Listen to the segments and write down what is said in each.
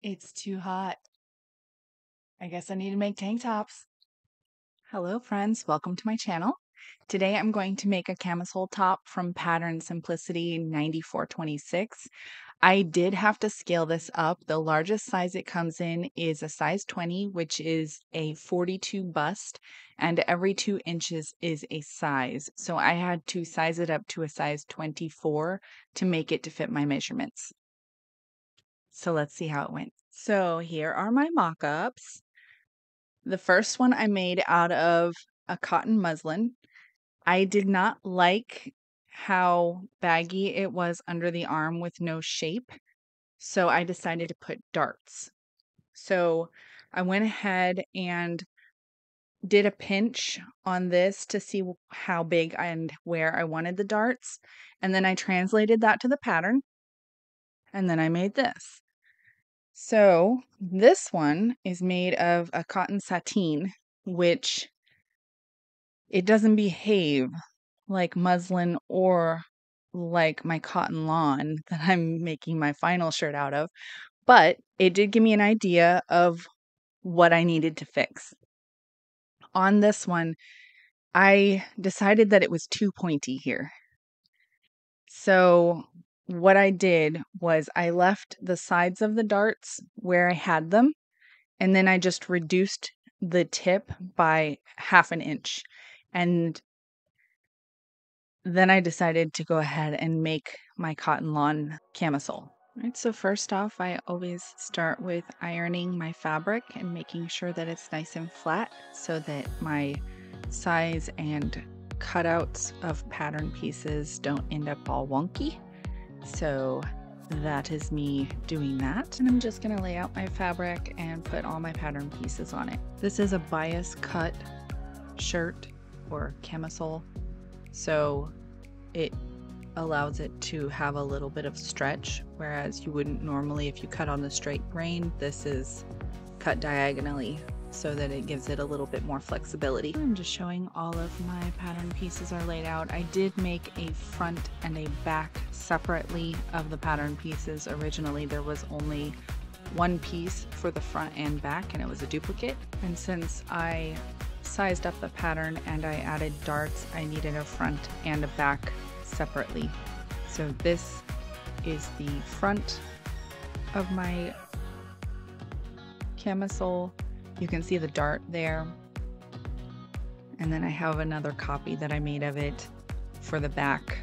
It's too hot. I guess I need to make tank tops. Hello friends, welcome to my channel. Today I'm going to make a camisole top from Pattern Simplicity 9426. I did have to scale this up. The largest size it comes in is a size 20, which is a 42 bust, and every 2 inches is a size. So I had to size it up to a size 24 to make it to fit my measurements. So let's see how it went. So here are my mock-ups. The first one I made out of a cotton muslin. I did not like how baggy it was under the arm with no shape, so I decided to put darts. So I went ahead and did a pinch on this to see how big and where I wanted the darts, and then I translated that to the pattern, and then I made this. So this one is made of a cotton sateen, which it doesn't behave like muslin or like my cotton lawn that I'm making my final shirt out of, but it did give me an idea of what I needed to fix. On this one, I decided that it was too pointy here. So what I did was I left the sides of the darts where I had them, and then I just reduced the tip by 1/2 inch. And then I decided to go ahead and make my cotton lawn camisole. Right, so first off, I always start with ironing my fabric and making sure that it's nice and flat so that my size and cutouts of pattern pieces don't end up all wonky. So that is me doing that. And I'm just gonna lay out my fabric and put all my pattern pieces on it. This is a bias cut shirt or camisole, so it allows it to have a little bit of stretch, whereas you wouldn't normally if you cut on the straight grain. This is cut diagonally so that it gives it a little bit more flexibility. I'm just showing all of my pattern pieces are laid out. I did make a front and a back separately of the pattern pieces. Originally there was only one piece for the front and back, and it was a duplicate. And since I sized up the pattern and I added darts, I needed a front and a back separately. So this is the front of my camisole. You can see the dart there. And then I have another copy that I made of it for the back.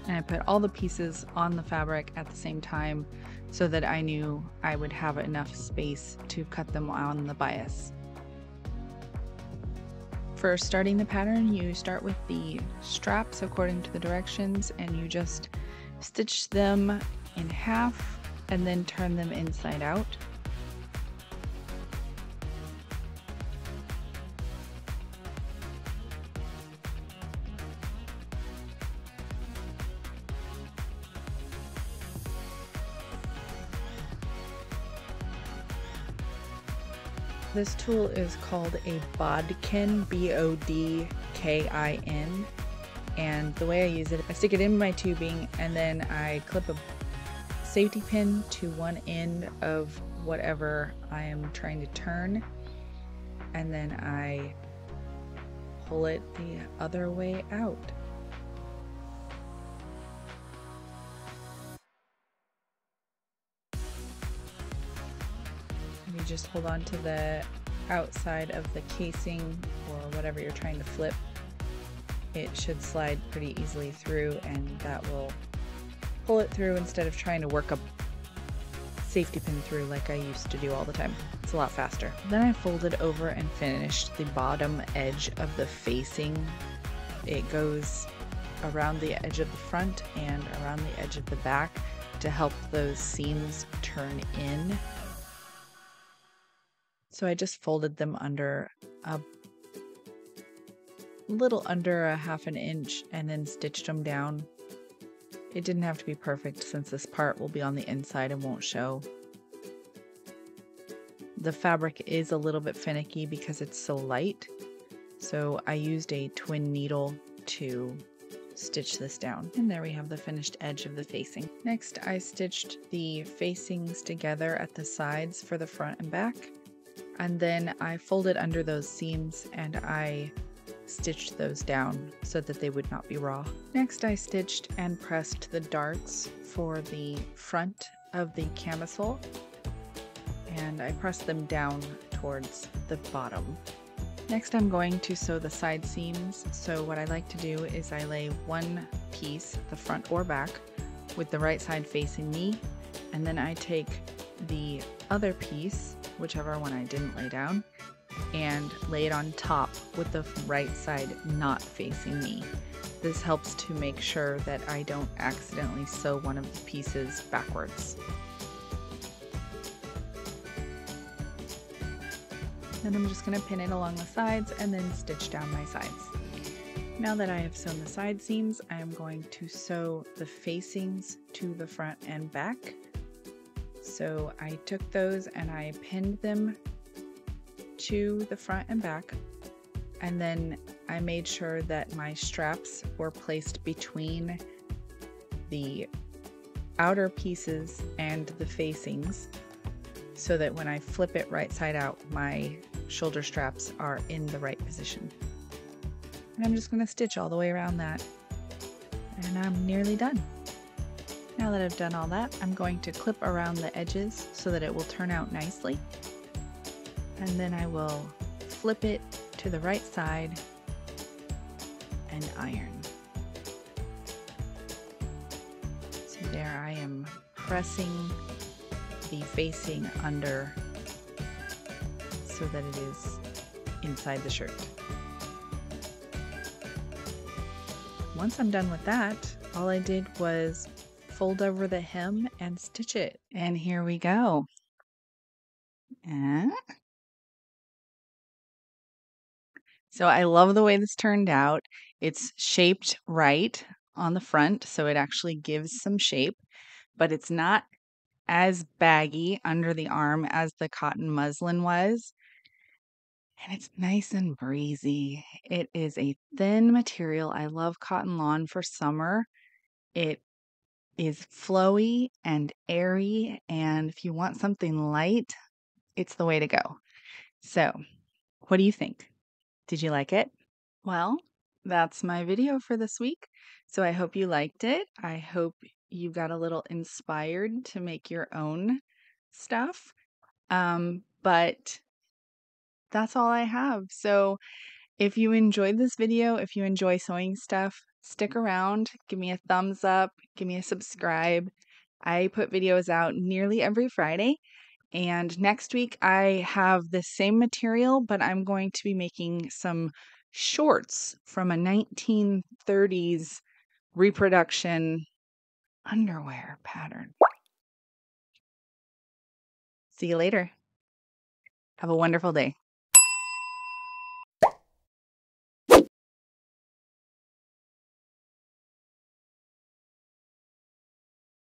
And I put all the pieces on the fabric at the same time so that I knew I would have enough space to cut them on the bias. For starting the pattern, you start with the straps according to the directions, and you just stitch them in half and then turn them inside out. This tool is called a bodkin, B-O-D-K-I-N, and the way I use it, I stick it in my tubing and then I clip a safety pin to one end of whatever I am trying to turn, and then I pull it the other way out. You just hold on to the outside of the casing or whatever you're trying to flip. It should slide pretty easily through, and that will pull it through instead of trying to work a safety pin through like I used to do all the time. It's a lot faster. Then I folded over and finished the bottom edge of the facing. It goes around the edge of the front and around the edge of the back to help those seams turn in. So I just folded them under a little under a 1/2 inch and then stitched them down. It didn't have to be perfect since this part will be on the inside and won't show. The fabric is a little bit finicky because it's so light, so I used a twin needle to stitch this down. And there we have the finished edge of the facing. Next, I stitched the facings together at the sides for the front and back. And then I folded under those seams and I stitched those down so that they would not be raw. Next, I stitched and pressed the darts for the front of the camisole, and I pressed them down towards the bottom. Next, I'm going to sew the side seams. So what I like to do is I lay one piece, the front or back, with the right side facing me, and then I take the other piece, whichever one I didn't lay down, and lay it on top with the right side not facing me. This helps to make sure that I don't accidentally sew one of the pieces backwards. Then I'm just going to pin it along the sides and then stitch down my sides. Now that I have sewn the side seams, I am going to sew the facings to the front and back. So I took those and I pinned them to the front and back, and then I made sure that my straps were placed between the outer pieces and the facings, so that when I flip it right side out, my shoulder straps are in the right position. And I'm just going to stitch all the way around that, and I'm nearly done. Now that I've done all that, I'm going to clip around the edges so that it will turn out nicely. And then I will flip it to the right side and iron. So there I am pressing the facing under so that it is inside the shirt. Once I'm done with that, all I did was fold over the hem and stitch it. And here we go. So I love the way this turned out. It's shaped right on the front, so it actually gives some shape, but it's not as baggy under the arm as the cotton muslin was. And it's nice and breezy. It is a thin material. I love cotton lawn for summer. It is flowy and airy, and if you want something light, it's the way to go. So, what do you think? Did you like it? Well, that's my video for this week. So I hope you liked it. I hope you got a little inspired to make your own stuff. But that's all I have. So if you enjoyed this video, if you enjoy sewing stuff, stick around, give me a thumbs up, give me a subscribe. I put videos out nearly every Friday. And next week I have the same material, but I'm going to be making some shorts from a 1930s reproduction underwear pattern. See you later. Have a wonderful day.